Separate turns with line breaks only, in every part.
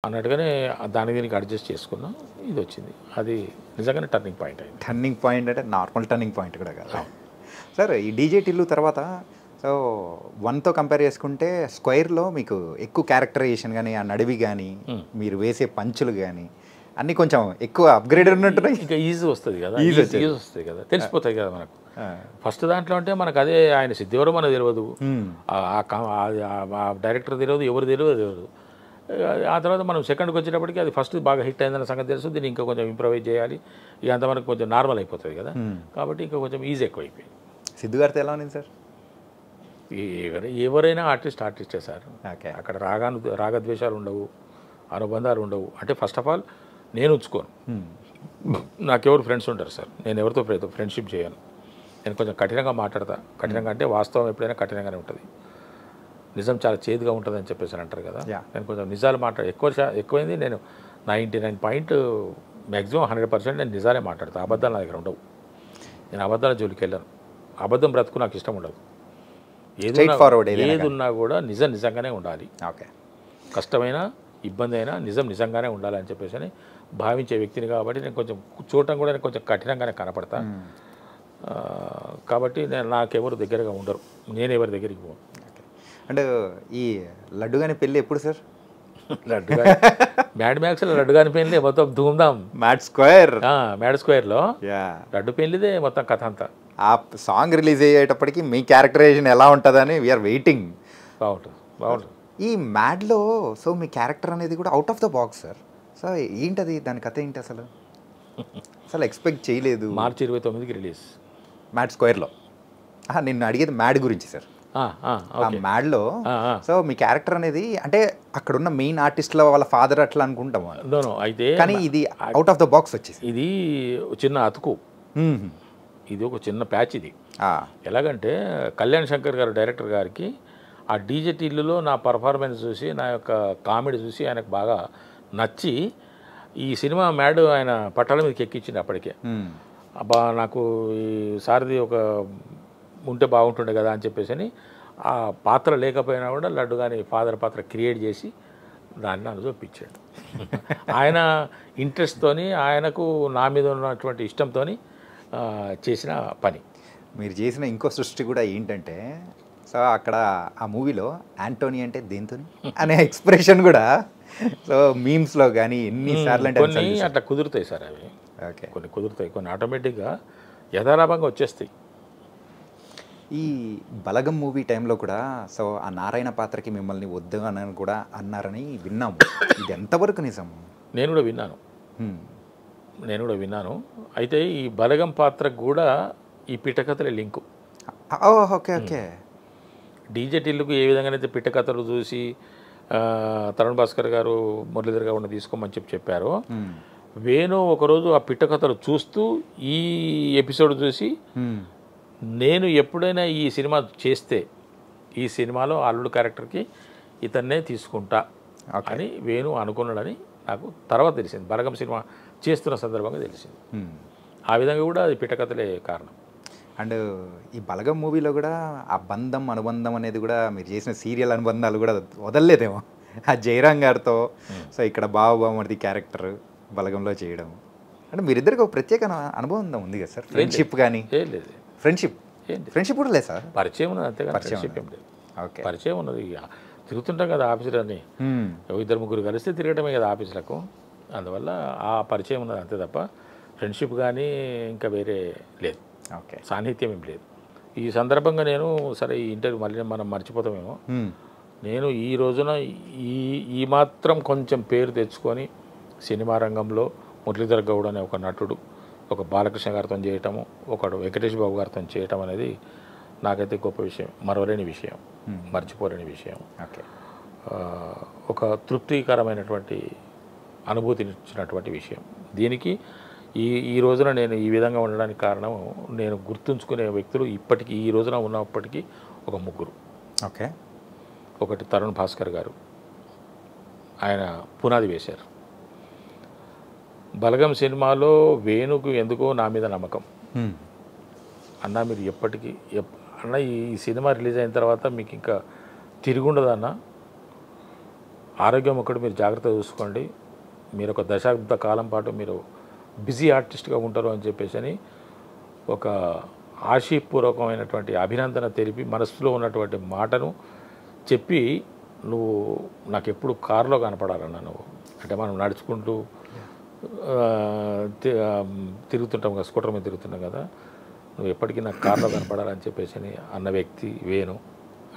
అన్నట్టుగానే దానికి దీనికి అడ్జస్ట్ చేసుకున్నాం, ఇది వచ్చింది. అది నిజంగానే టర్నింగ్ పాయింట్ అయింది.
టర్నింగ్ పాయింట్ అంటే నార్మల్ టర్నింగ్ పాయింట్ కూడా కాదు సార్. ఈ డీజే టిల్లు తర్వాత సో 1తో కంపేర్ చేసుకుంటే స్క్వేర్లో మీకు ఎక్కువ క్యారెక్టరైజేషన్ కానీ ఆ నడివి కానీ మీరు వేసే పంచులు కానీ అన్నీ కొంచెం ఎక్కువ అప్గ్రేడ్ ఉన్నట్టున్నాయి.
ఇంకా ఈజీ వస్తుంది కదా, ఈజీ వస్తుంది కదా, తెలిసిపోతాయి కదా మనకు. ఫస్ట్ దాంట్లో అంటే మనకు అదే ఆయన సిద్ధి ఎవరో మనకు తెలియదు, ఆ డైరెక్టర్ తెలియదు, ఎవరు తెలియదు. ఆ తర్వాత మనం సెకండ్కి వచ్చేటప్పటికి అది ఫస్ట్ బాగా హిట్ అయిందన్న సంగతి తెలుసు, దీన్ని ఇంకా కొంచెం ఇంప్రవైజ్ చేయాలి, ఇక అంత మనకు కొంచెం నార్మల్ అయిపోతుంది కదా, కాబట్టి ఇంకా కొంచెం ఈజీ ఎక్కువ అయిపోయింది.
సిద్ధు గారితో ఎలా ఉంది సార్?
ఎవరైనా ఆర్టిస్టే సార్. అక్కడ రాగద్వేషాలు ఉండవు, అనుబంధాలు ఉండవు. అంటే ఫస్ట్ ఆఫ్ ఆల్ నేను ఉంచుకోను, నాకెవరు ఫ్రెండ్స్ ఉంటారు సార్, నేను ఎవరితో ఫ్రెండ్షిప్ చేయను. నేను కొంచెం కఠినంగా మాట్లాడతా. కఠినంగా అంటే వాస్తవం ఎప్పుడైనా కఠినంగానే ఉంటుంది, నిజం చాలా చేదుగా ఉంటుంది అని చెప్పేసి అంటారు కదా. నేను కొంచెం నిజాలు ఎక్కువైంది. నేను 99 మ్యాక్సిమం 100% నేను నిజాలే మాట్లాడతాను. అబద్ధాలు నా దగ్గర ఉండవు. నేను అబద్ధాల జోలికి వెళ్ళాను. అబద్ధం బ్రతుకు నాకు ఇష్టం ఉండదు. ఏదున్నా కూడా నిజంగానే ఉండాలి. కష్టమైన ఇబ్బంది అయినా నిజంగానే ఉండాలి అని చెప్పేసి అని భావించే వ్యక్తిని కాబట్టి నేను కొంచెం చూడటం కూడా నేను కొంచెం కఠినంగానే కనపడతా. కాబట్టి నాకెవరు దగ్గరగా ఉండరు, నేను ఎవరి దగ్గరికి పోను.
అంటే ఈ లడ్డుగాని పెళ్ళి ఎప్పుడు సార్?
మ్యాడ్ మ్యాక్స్లో లడ్డుగాని పెళ్ళి మొత్తం ధూమ్ధాం.
మ్యాడ్
స్క్వేర్లో లడ్డు పెళ్ళిదే మొత్తం కథ అంతా.
ఆ సాంగ్ రిలీజ్ అయ్యేటప్పటికి మీ క్యారెక్టరైజేషన్ ఎలా ఉంటుందని వీఆర్ వెయిటింగ్.
బాగుంటుంది.
ఈ మ్యాడ్లో సో మీ క్యారెక్టర్ అనేది కూడా out of the box sir. So ఏంటది, దాని కథ ఏంటి అసలు? ఎక్స్పెక్ట్ చేయలేదు.
మార్చి 29కి రిలీజ్
మ్యాడ్ స్క్వేర్లో. నిన్ను అడిగేది మ్యాడ్ గురించి సార్. ఆ మ్యాడ్లో సో మీ క్యారెక్టర్ అనేది అంటే అక్కడున్న మెయిన్ ఆర్టిస్ట్ల వాళ్ళ ఫాదర్ అట్లా అనుకుంటాం
అయితే,
కానీ ఇది అవుట్ ఆఫ్ ద బాక్స్ వచ్చేసి
ఇది చిన్న అతుకు, ఇది ఒక చిన్న ప్యాచ్. ఇది ఎలాగంటే కళ్యాణ్ శంకర్ గారు డైరెక్టర్ గారికి ఆ డీజే టిల్లులో నా పర్ఫార్మెన్స్ చూసి, నా యొక్క కామెడీ చూసి ఆయనకు బాగా నచ్చి ఈ సినిమా మ్యాడ్ ఆయన పట్టాల మీదకి ఎక్కించింది. అప్పటికే అబ్బా నాకు ఈ సారథి ఒక ఉంటే బాగుంటుండే కదా అని చెప్పేసి అని ఆ పాత్ర లేకపోయినా కూడా లడ్డు కానీ ఫాదర్ పాత్ర క్రియేట్ చేసి దాన్ని నన్ను చూపించాడు. ఆయన ఇంట్రెస్ట్తోని, ఆయనకు నా మీద ఉన్నటువంటి ఇష్టంతో చేసిన పని.
మీరు చేసిన ఇంకో సృష్టి కూడా ఏంటంటే సో అక్కడ ఆ మూవీలో యాంటోనీ అంటే దేంతో అనే ఎక్స్ప్రెషన్ కూడా సో మీమ్స్లో కానీ ఎన్నిసార్లు అంటే
కొన్ని అట్లా కుదురుతాయి సార్. అవి కొన్ని కుదురుతాయి, కొన్ని ఆటోమేటిక్గా యథాలాభంగా వచ్చేస్తాయి.
ఈ బలగం మూవీ టైంలో కూడా సో ఆ నారాయణ పాత్రకి మిమ్మల్ని వద్దు అని కూడా అన్నారని విన్నాము. ఇది ఎంతవరకు నిజం?
నేను కూడా విన్నాను. అయితే ఈ బలగం పాత్రకు కూడా ఈ పిట్టకథలే లింకు.
ఓకే.
డీజే టిల్లుకు ఏ విధంగానైతే పిట్టకథలు చూసి తరుణ్ భాస్కర్ గారు మురళీధర్ గారు తీసుకోమని చెప్పారో, వేణు ఒకరోజు ఆ పిట్టకథలు చూస్తూ ఈ ఎపిసోడ్ చూసి నేను ఎప్పుడైనా ఈ సినిమా చేస్తే ఈ సినిమాలో అల్లుడు క్యారెక్టర్కి ఇతన్నే తీసుకుంటా అని వేణు అనుకున్నాడని నాకు తర్వాత తెలిసింది. బలగం సినిమా చేస్తున్న సందర్భంగా తెలిసింది. ఆ విధంగా కూడా అది పిట్టకథలే కారణం.
అండ్ ఈ బలగం మూవీలో కూడా ఆ బంధం అనుబంధం అనేది కూడా మీరు చేసిన సీరియల్ అనుబంధాలు కూడా వదలలేదేమో. ఆ జయరాం గారితో సో ఇక్కడ బావమరిది క్యారెక్టర్ బలగంలో చేయడం అంటే మీరిద్దరికి ఒక ప్రత్యేక అనుబంధం ఉంది కదా సార్? ఫ్రెండ్షిప్ కానీ?
లేదు,
ఫ్రెండ్షిప్ కూడా లేదు సార్.
పరిచయం ఉన్నది అంతేగా, ఫ్రెండ్షిప్ ఏం లేదు. పరిచయం ఉన్నది, తిరుగుతుంటాం కదా ఆఫీసులన్నీ, ఇద్దరు ముగ్గురు కలిస్తే తిరగటమే కదా ఆఫీసులకు, అందువల్ల ఆ పరిచయం ఉన్నది అంతే తప్ప ఫ్రెండ్షిప్ కానీ ఇంకా వేరే లేదు, సాన్నిహిత్యం ఏం లేదు. ఈ సందర్భంగా నేను సరే ఈ ఇంటర్వ్యూ మళ్ళీ మనం మర్చిపోతామేమో, నేను ఈ రోజున ఈ మాత్రం కొంచెం పేరు తెచ్చుకొని సినిమా రంగంలో మురళీధర్ గౌడ్ అనే ఒక నటుడు ఒక బాలకృష్ణ గారితో చేయటము, ఒకడు వెంకటేష్ బాబు గారితో చేయటం అనేది నాకైతే గొప్ప విషయం, మరవలేని విషయం, మర్చిపోలేని విషయం. ఒక తృప్తికరమైనటువంటి అనుభూతినిచ్చినటువంటి విషయం. దీనికి ఈ రోజున నేను ఈ విధంగా ఉండడానికి కారణం, నేను గుర్తుంచుకునే వ్యక్తులు ఇప్పటికీ ఈ రోజున ఉన్నప్పటికీ ఒక ముగ్గురు. ఒకటి తరుణ్ భాస్కర్ గారు, ఆయన పునాది వేశారు. బలగం సినిమాలో వేణుకు ఎందుకో నా మీద నమ్మకం. అన్న మీరు ఎప్పటికీ అన్న ఈ సినిమా రిలీజ్ అయిన తర్వాత మీకు ఇంకా తిరుగుండదన్న, ఆరోగ్యం ఒకటి మీరు జాగ్రత్తగా చూసుకోండి, మీరు ఒక దశాబ్ద కాలం పాటు మీరు బిజీ ఆర్టిస్ట్గా ఉంటారు అని చెప్పేసి అని ఒక ఆశీపూర్వకమైనటువంటి అభినందన తెలిపి మనసులో ఉన్నటువంటి మాటను చెప్పి, నువ్వు నాకు ఎప్పుడు కారులో కనపడాలన్నా, నువ్వు అంటే మనం నడుచుకుంటూ తిరుగుతుంటాం కదా, స్కూటర్ మీద తిరుగుతున్నాం కదా, నువ్వు ఎప్పటికీ నాకు కారులో కనపడాలని చెప్పేసి అని అన్న వ్యక్తి వేణు.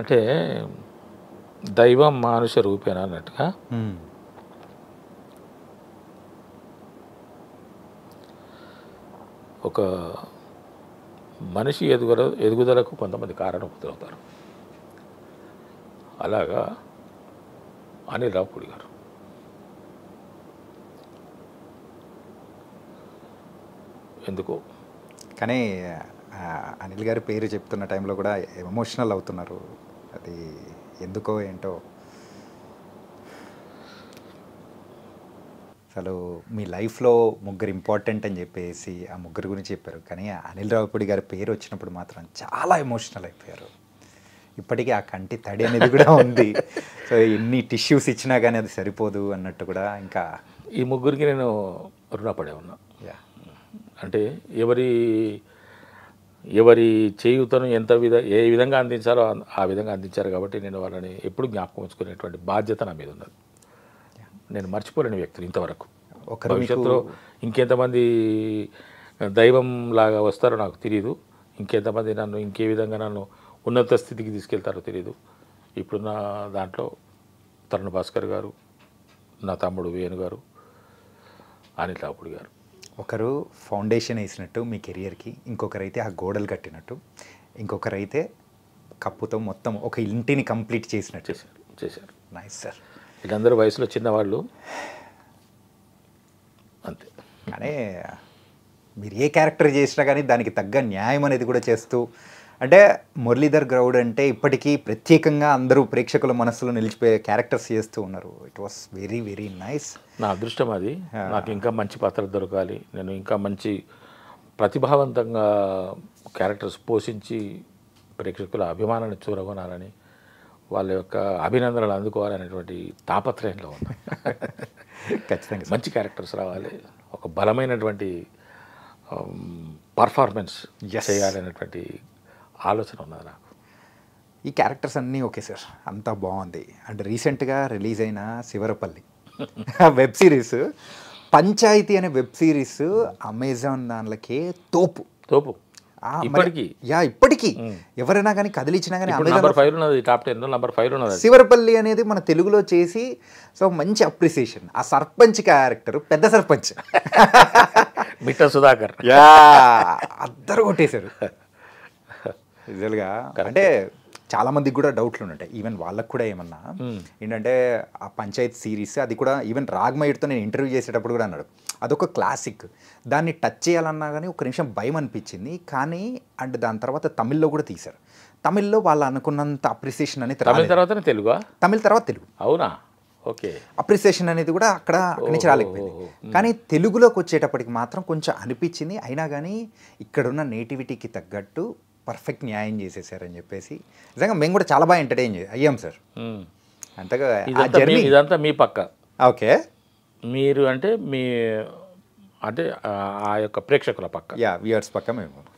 అంటే దైవం మానుష రూపేనా అన్నట్టుగా ఒక మనిషి ఎదుగుదలకు కొంతమంది కారణభూతులవుతారు. అలాగా అనిల్ రావిపూడి గారు ఎందుకో.
కానీ అనిల్ గారి పేరు చెప్తున్న టైంలో కూడా ఎమోషనల్ అవుతున్నారు, అది ఎందుకో ఏంటో. అసలు మీ లైఫ్లో ముగ్గురు ఇంపార్టెంట్ అని చెప్పేసి ఆ ముగ్గురు గురించి చెప్పారు, కానీ అనిల్ రావిపూడి గారి పేరు వచ్చినప్పుడు మాత్రం చాలా ఎమోషనల్ అయిపోయారు. ఇప్పటికీ ఆ కంటి తడి అనేది కూడా ఉంది. సో ఎన్ని టిష్యూస్ ఇచ్చినా కానీ అది సరిపోదు అన్నట్టు కూడా. ఇంకా
ఈ ముగ్గురికి నేను రుణపడే ఉన్నా. అంటే ఎవరి చేయుతను ఏ విధంగా అందించాలో ఆ విధంగా అందించారు కాబట్టి నేను వాళ్ళని ఎప్పుడు జ్ఞాపకం ఉంచుకునేటువంటి బాధ్యత నా మీద ఉన్నది. నేను మర్చిపోలేని వ్యక్తులు ఇంతవరకు. భవిష్యత్తులో ఇంకెంతమంది దైవం లాగా వస్తారో నాకు తెలియదు, ఇంకెంతమంది నన్ను ఇంకే విధంగా నన్ను ఉన్నత స్థితికి తీసుకెళ్తారో తెలియదు. ఇప్పుడున్న దాంట్లో తరుణ్ భాస్కర్ గారు, నా తమ్ముడు వేణు గారు, అనిల్ రావిపూడి గారు.
ఒకరు ఫౌండేషన్ వేసినట్టు మీ కెరియర్కి, ఇంకొకరైతే ఆ గోడలు కట్టినట్టు, ఇంకొకరైతే కప్పుతో మొత్తం ఒక ఇంటిని కంప్లీట్ చేసినట్టు
చేశారు.
Nice sir.
వీళ్ళందరూ వయసులో చిన్నవాళ్ళు అంతే.
కానీ మీరు ఏ క్యారెక్టర్ చేసినా కానీ దానికి తగ్గ న్యాయం అనేది కూడా చేస్తూ, అంటే మురళీధర్ గౌడ్ అంటే ఇప్పటికీ ప్రత్యేకంగా అందరూ ప్రేక్షకుల మనసులో నిలిచిపోయే క్యారెక్టర్స్ చేస్తూ ఉన్నారు. It was very very nice.
నా అదృష్టం అది. నాకు ఇంకా మంచి పాత్ర దొరకాలి, నేను ఇంకా మంచి ప్రతిభావంతంగా క్యారెక్టర్స్ పోషించి ప్రేక్షకుల అభిమానాన్ని చూరగొనాలని, వాళ్ళ యొక్క అభినందనలు అందుకోవాలనేటువంటి తాపత్రయంలో ఉన్నా.
ఖచ్చితంగా
మంచి క్యారెక్టర్స్ రావాలి, ఒక బలమైనటువంటి పర్ఫార్మెన్స్ చేయాలనేటువంటి ఆలోచన ఉన్నది నాకు.
ఈ క్యారెక్టర్స్ అన్నీ ఓకే సార్, అంతా బాగుంది. అంటే రీసెంట్గా రిలీజ్ అయిన శివరపల్లి వెబ్ సిరీస్, పంచాయతీ అనే వెబ్ సిరీస్ అమెజాన్ దానిలోకే తోపు
ఇప్పటికీ
ఇప్పటికీ ఎవరైనా కానీ కదిలిచ్చినా కానీ
నంబర్ 5 ఉన్నది, టాప్ 10 నంబర్ 5 ఉన్నది.
శివరపల్లి అనేది మన తెలుగులో చేసి సో మంచి అప్రిసియేషన్. ఆ సర్పంచ్ క్యారెక్టర్ పెద్ద సర్పంచ్
మిట్ట సుధాకర్
అద్దరు కొట్టేశారు రిజల్గా. అంటే చాలా మందికి కూడా డౌట్లు ఉంటాయి, ఈవెన్ వాళ్ళకు కూడా ఏమన్నా ఏంటంటే ఆ పంచాయత్ సిరీస్ అది కూడా ఈవెన్ రాగ్మయుడితో నేను ఇంటర్వ్యూ చేసేటప్పుడు కూడా అన్నాడు అదొక క్లాసిక్, దాన్ని టచ్ చేయాలన్నా కానీ ఒక నిమిషం భయం అనిపించింది. కానీ అండ్ దాని తర్వాత తమిళ్లో కూడా తీశారు, తమిళ్లో వాళ్ళు అనుకున్నంత అప్రిసియేషన్ అనేది
తమిళ తర్వాత తెలుగు. అవునా? ఓకే.
అప్రిసియేషన్ అనేది కూడా అక్కడి నుంచి రాలేకపోయింది. కానీ తెలుగులోకి వచ్చేటప్పటికి మాత్రం కొంచెం అనిపించింది. అయినా కానీ ఇక్కడున్న నేటివిటీకి తగ్గట్టు పర్ఫెక్ట్ న్యాయం చేసేసారని చెప్పేసి నిజంగా మేము కూడా చాలా బాగా ఎంటర్టైన్ అయ్యాం సార్. అంతగా
ఇదంతా మీ పక్క.
ఓకే.
మీరు అంటే మీ అంటే ఆ యొక్క ప్రేక్షకుల పక్క,
వ్యూయర్స్ పక్క మేము